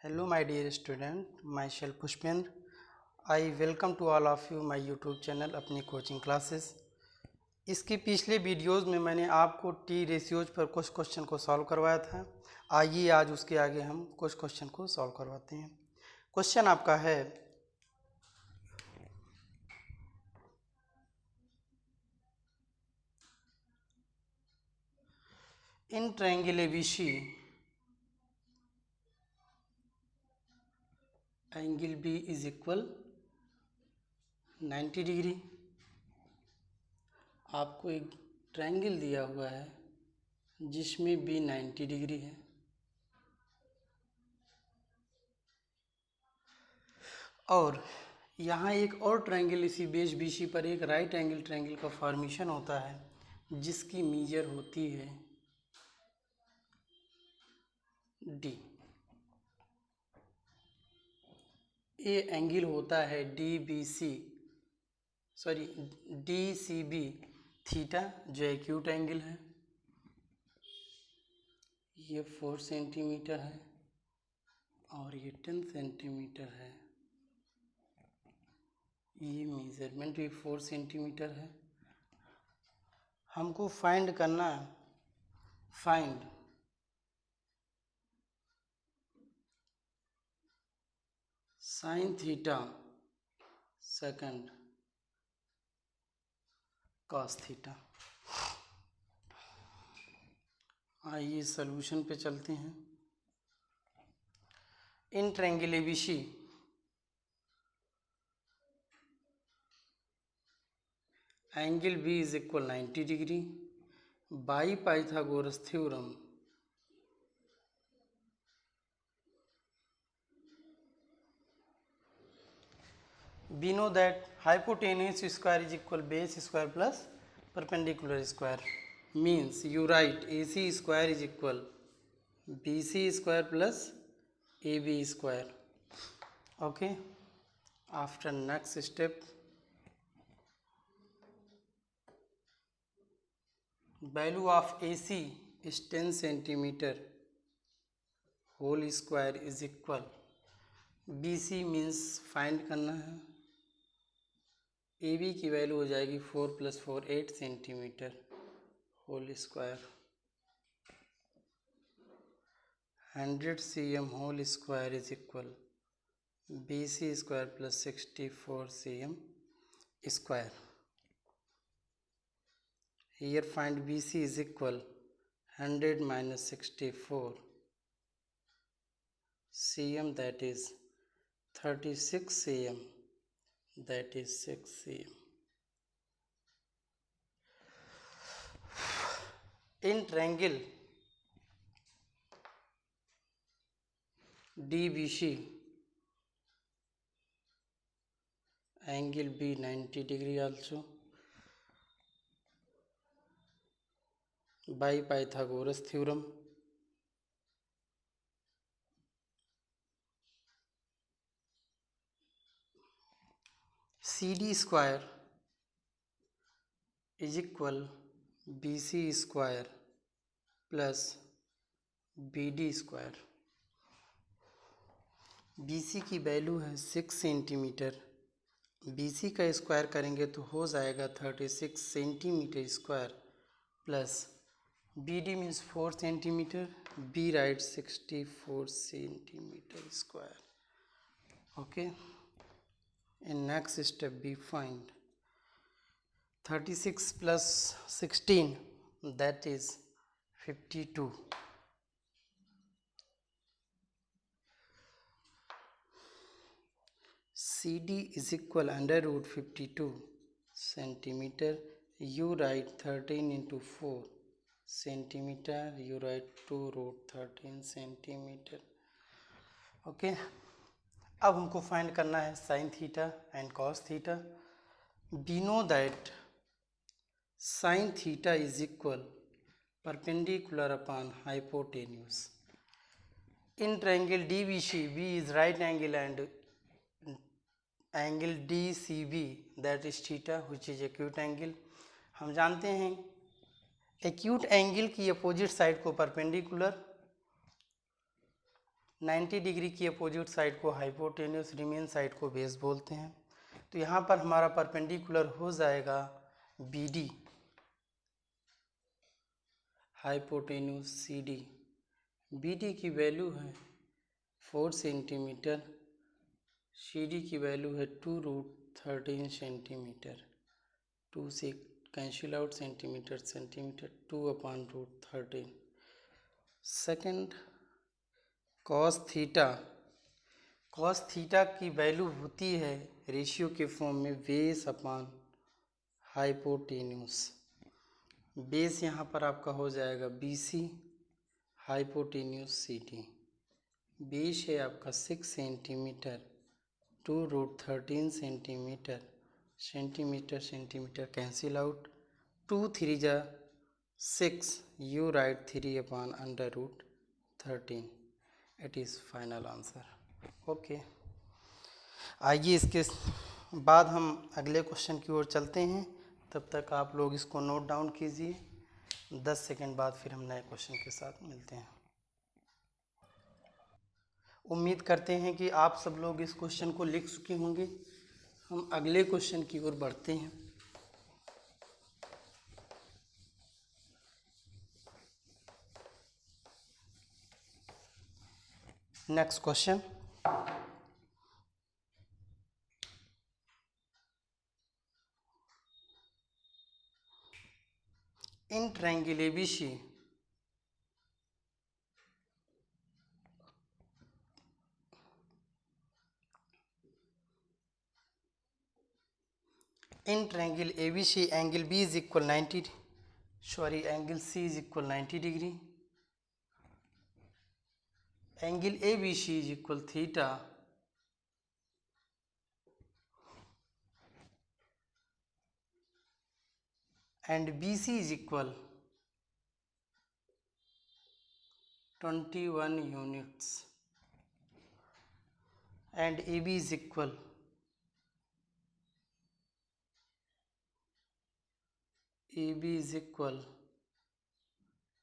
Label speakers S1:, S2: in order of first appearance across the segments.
S1: Hello my dear student, myself Pushpendra. I welcome to all of you my YouTube channel अपनी coaching classes. इसके पिछले videos में मैंने आपको टी रेशियोज पर कुछ क्वेश्चन को सॉल्व करवाया था। आइए आज उसके आगे हम कुछ क्वेश्चन को सॉल्व करवाते हैं। क्वेश्चन आपका है in triangle ABC angle B is equal 90 degree. आपको एक ट्रायंगल दिया हुआ है जिसमें B 90 डिग्री है और यहाँ एक और ट्रायंगल इसी बेस BC पर एक राइट एंगल ट्रायंगल का फॉर्मेशन होता है जिसकी मेजर होती है D। ये एंगल होता है DCB थीटा जो एक्यूट एंगल है। ये 4 सेंटीमीटर है और ये 10 सेंटीमीटर है। ये मेजरमेंट भी 4 सेंटीमीटर है। हमको फाइंड करना है sine theta second cos theta. आइए सॉल्यूशन पे चलते हैं। In triangle ABC angle B is equal 90 degree by Pythagoras theorem we know that hypotenuse square is equal base square plus perpendicular square means you write AC square is equal BC square plus AB square. Okay, after next step value of AC is 10 centimeter whole square is equal BC means find करना है। AB की value हो जाएगी 4 + 4 8 centimetre whole square. 100 cm whole square is equal BC square plus 64 cm square. Here find BC is equal 100 minus 64 cm that is 36 cm that is 6 cm. In triangle DBC angle B 90 degree also by Pythagoras theorem CD square is equal BC square plus BD square। BC की value है 6 centimetre. BC का square करेंगे तो हो जाएगा 36 centimetre square plus BD means 4 centimetre B right 64 centimetre square. Okay, in next step we find 36 plus 16 that is 52। CD is equal under root 52 centimeter। You write 13 into 4 centimeter, you write 2 root 13 centimeter। Okay, अब हमको find करना है sine theta and cos theta. We know that sine theta is equal perpendicular upon hypotenuse. In triangle DBC B is right angle and angle DCB that is theta which is acute angle। हम जानते हैं acute angle की opposite side को perpendicular 90 degree की opposite side को hypotenuse, remain side को base बोलते हैं। तो यहाँ पर हमारा परपेंडिकुलर हो जाएगा B D, hypotenuse C D. B D की वैल्यू है 4 सेंटीमीटर, सी डी की वैल्यू है 2√13 सेंटीमीटर। 2 से cancel out, centimetre centimetre, 2/√13। Second, cos theta. Cos theta की वैल्यू होती है रेशियो के फॉर्म में बेस अपॉन हाइपोटेन्यूस। बेस यहाँ पर आपका हो जाएगा BC, हाइपोटेन्यूस CD। बेस है आपका 6 centimetre, 2√13 centimetre, centimetre centimetre cancel out, 2 3 जा 6, you right 3/√13। It is final answer. Okay, आइए इसके बाद हम अगले क्वेश्चन की ओर चलते हैं। तब तक आप लोग इसको नोट डाउन कीजिए। 10 सेकंड बाद फिर हम नए क्वेश्चन के साथ मिलते हैं। उम्मीद करते हैं कि आप सब लोग इस क्वेश्चन को लिख चुके होंगे। हम अगले क्वेश्चन की ओर बढ़ते हैं। Next question, in triangle ABC in triangle ABC angle B is equal 90, angle C is equal 90 degree, angle ABC is equal theta, and BC is equal 21 units, and AB is equal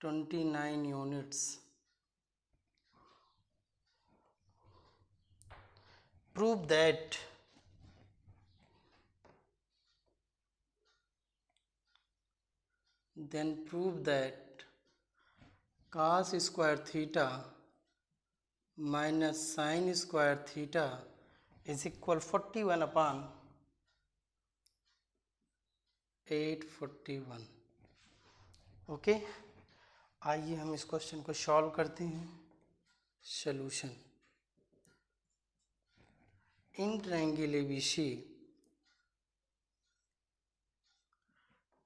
S1: 29 units. Prove that cos square theta minus sin square theta is equal 41/841। Okay, आइए हम इस question को solve करते हैं। Solution, in triangle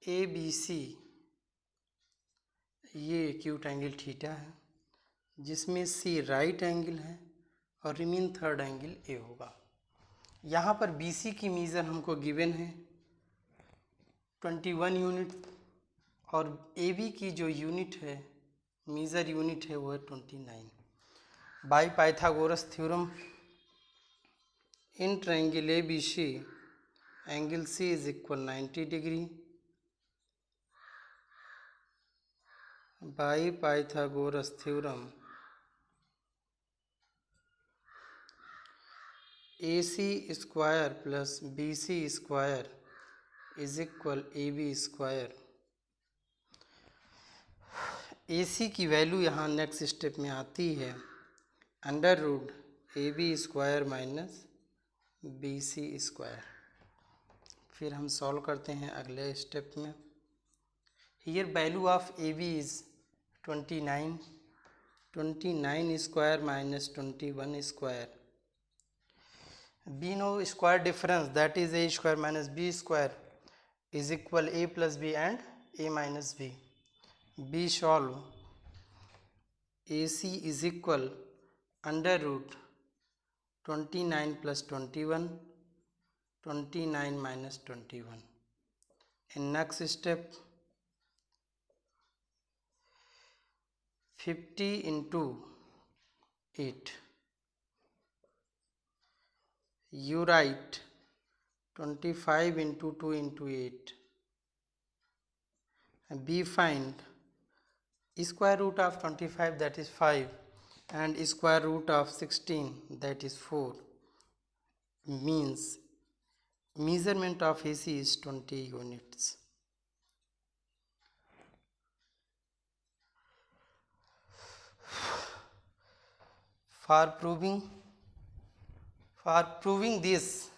S1: ABC ये acute angle theta है, जिसमें C right angle है और रिमेन थर्ड एंगल A होगा। यहाँ पर BC की मीज़र हमको गिवन है 21 यूनिट, और AB की जो यूनिट है, मीज़र यूनिट है, वो है 29। By Pythagoras theorem, in triangle ABC angle C is equal 90 degree. By Pythagoras theorem AC square plus BC square is equal AB square. AC की वैल्यू यहाँ नेक्स्ट स्टेप में आती है √AB square minus BC square. फिर हम solve करते हैं अगले स्टेप में। Here value of AB is 29 square minus 21 square. We know square difference, that is A square minus B square is equal A plus B and A minus B. B solve, AC is equal √29 plus 21, 29 minus 21. In next step, 50 into 8. You write 25 into 2 into 8. And B find square root of 25, that is 5. and square root of 16, that is 4, means measurement of AC is 20 units. For proving this,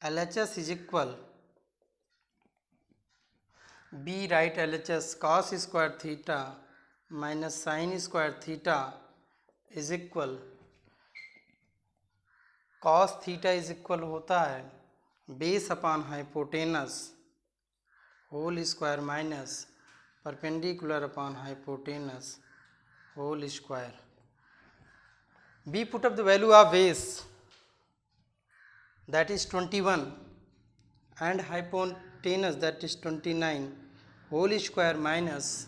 S1: LHS is equal, B write LHS cos square theta minus sin square theta is equal, cos theta is equal होता है base upon hypotenuse whole square minus perpendicular upon hypotenuse whole square. We put up the value of base, that is 21, and hypotenuse, that is 29, whole square minus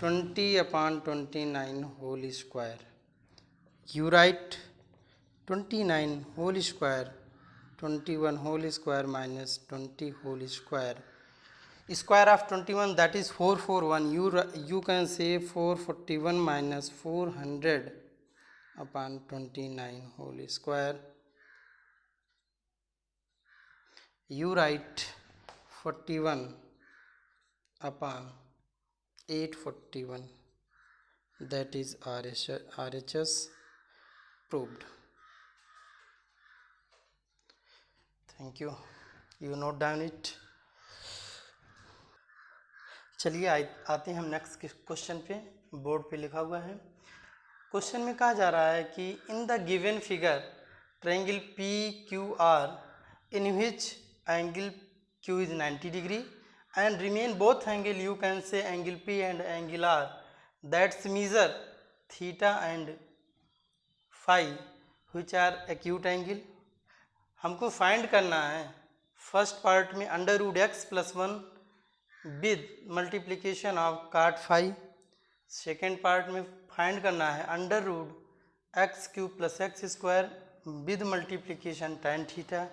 S1: 20 upon 29 whole square. You write 29 whole square, 21 whole square minus 20 whole square. Square of 21, that is 441. You can say 441 minus 400 upon 29 whole square. You write 41 upon 841, that is RHS proved. Thank you. You note down it. चलिए आते हैं हम next question पे. Board पे लिखा हुआ है. Question में कहा जा रहा है कि in the given figure triangle P Q R in which angle Q is 90 degree and remain both angle, you can say angle P and angle R, that's measure theta and phi which are acute angle. हमको find करना है first part में under root x plus 1 with multiplication of cot phi. Second part में find करना है under root x cube plus x square with multiplication tan theta.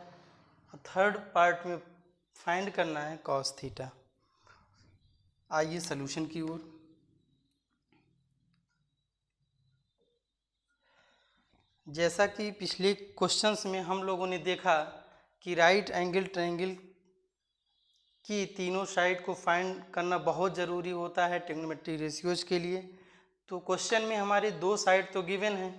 S1: Third part में find करना है कॉस थीटा. आइए सॉल्यूशन की ओर. जैसा कि पिछले क्वेश्चंस में हम लोगों ने देखा कि राइट एंगल ट्रायंगल की तीनों साइड को फाइंड करना बहुत ज़रूरी होता है ट्रिग्नोमेट्री रेशियोज के लिए. तो क्वेश्चन में हमारे दो साइड तो गिवन हैं,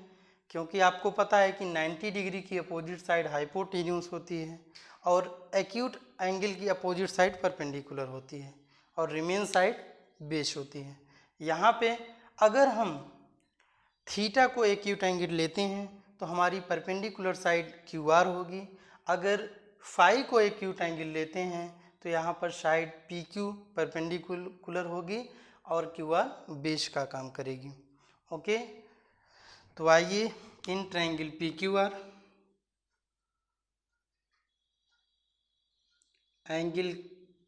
S1: क्योंकि आपको पता है कि 90 डिग्री की अपोजिट साइड हाइपोटेन्यूस होती है और एक्यूट एंगल की अपोजिट साइड परपेंडिकुलर होती है और रिमेन साइड बेस होती है. यहाँ पे अगर हम थीटा को एक्यूट एंगल लेते हैं तो हमारी परपेंडिकुलर साइड क्यू आर होगी. अगर फाई को एक्यूट एंगल लेते हैं तो यहाँ पर साइड पी क्यू परपेंडिकुलर होगी और क्यू आर बेस का काम करेगी. ओके, तो आइए in triangle P Q R angle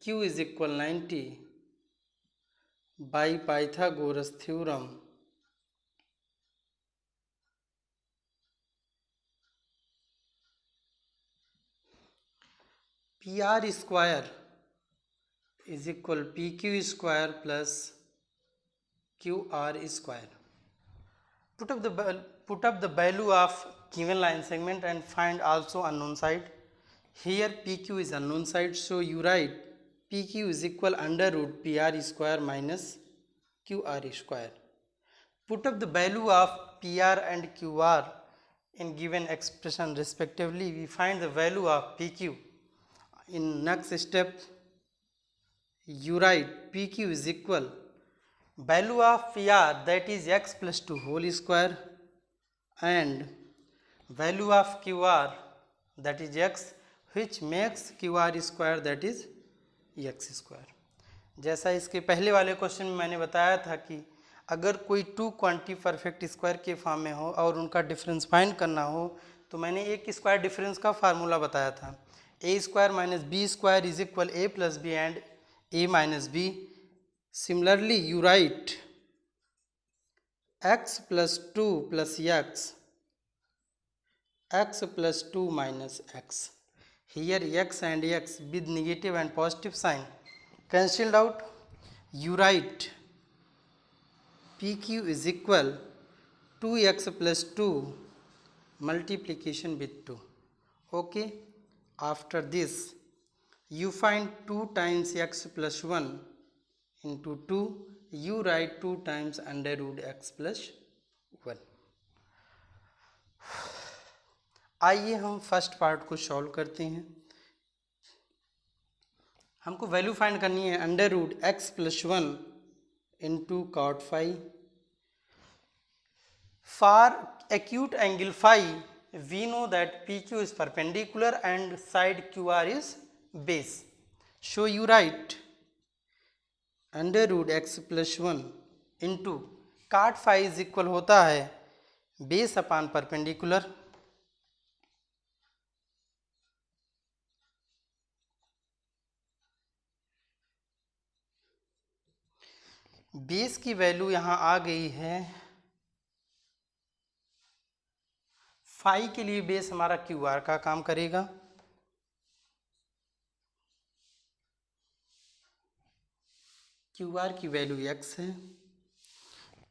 S1: Q is equal 90 by Pythagoras theorem PR square is equal PQ square plus QR square. Put up the value of given line segment and find also unknown side. Here PQ is unknown side, so you write PQ is equal under root PR square minus QR square. Put up the value of PR and QR in given expression respectively. We find the value of PQ. In next step, you write PQ is equal value of PR, that is x plus 2 whole square, and value of QR, that is x, which makes QR square, that is x square. जैसा इसके पहले वाले question में मैंने बताया था कि अगर कोई टू क्वांटिटी परफेक्ट स्क्वायर के फॉर्म में हो और उनका डिफरेंस फाइंड करना हो तो मैंने एक स्क्वायर डिफरेंस का फार्मूला बताया था. A square minus b square is equal a plus b and a minus b. Similarly you write x plus 2 plus x plus 2 minus x. Here x and x with negative and positive sign cancelled out. You write PQ is equal 2x plus 2 multiplication with 2. Okay, after this you find 2 times x plus 1 into 2. You write 2 times under root x plus 1. आइए हम first part को solve करते हैं. हमको value find करनी है under root x plus 1 into cot phi. For acute angle phi, we know that PQ is perpendicular and side QR is base. So you write under root x plus 1 into cot phi is equal होता है base upon perpendicular. Base की value यहाँ आ गई है. Phi के लिए base हमारा Q R का काम करेगा. क्यू आर की वैल्यू x है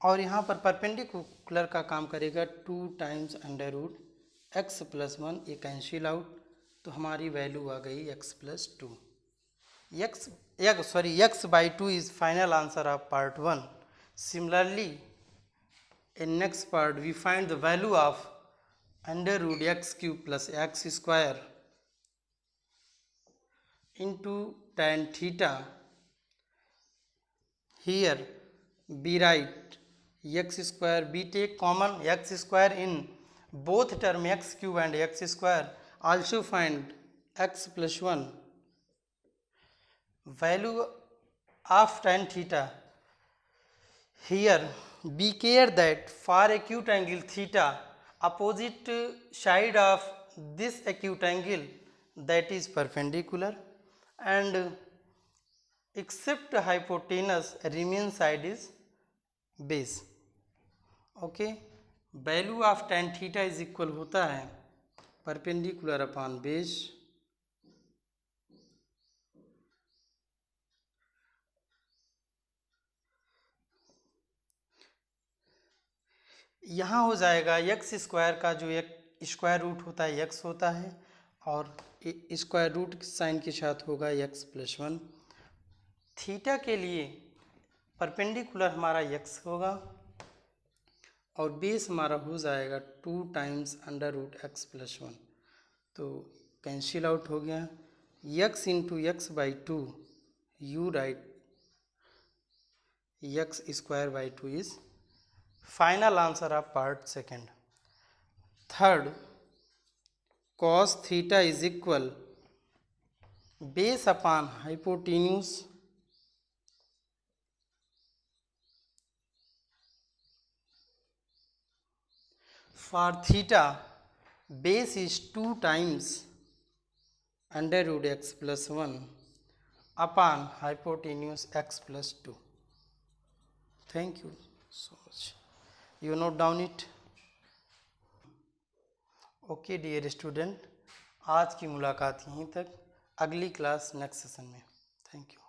S1: और यहाँ पर परपेंडिकुलर का काम करेगा 2 times under root x plus 1. ये कैंसिल आउट तो हमारी वैल्यू आ गई x plus 2. x by 2 is final answer of part 1. Similarly, in next part we find the value of under root x cube plus x square into tan theta. Here we write x square, we take common x square in both term x cube and x square. Also find x plus 1. Value of tan theta. Here be care that for acute angle theta, opposite side of this acute angle that is perpendicular and except hypotenuse remain side is base. Okay, value of tan theta is equal होता है perpendicular upon base. यहाँ हो जाएगा x square का जो एक square root होता है एक्स होता है और स्क्वायर रूट साइन के साथ होगा एक्स प्लस 1. थीटा के लिए परपेंडिकुलर हमारा एक्स होगा और बेस हमारा हो जाएगा 2 times under root x plus 1. तो कैंसिल आउट हो गया. X into x by 2. You write x square by 2 is final answer of part 2. Third, cos theta is equal base upon hypotenuse for theta. Base is 2 times under root x plus 1 upon hypotenuse x plus 2. Thank you so much. You note down it. Okay dear student, आज की मुलाकात यहीं तक. अगली class next session में. Thank you.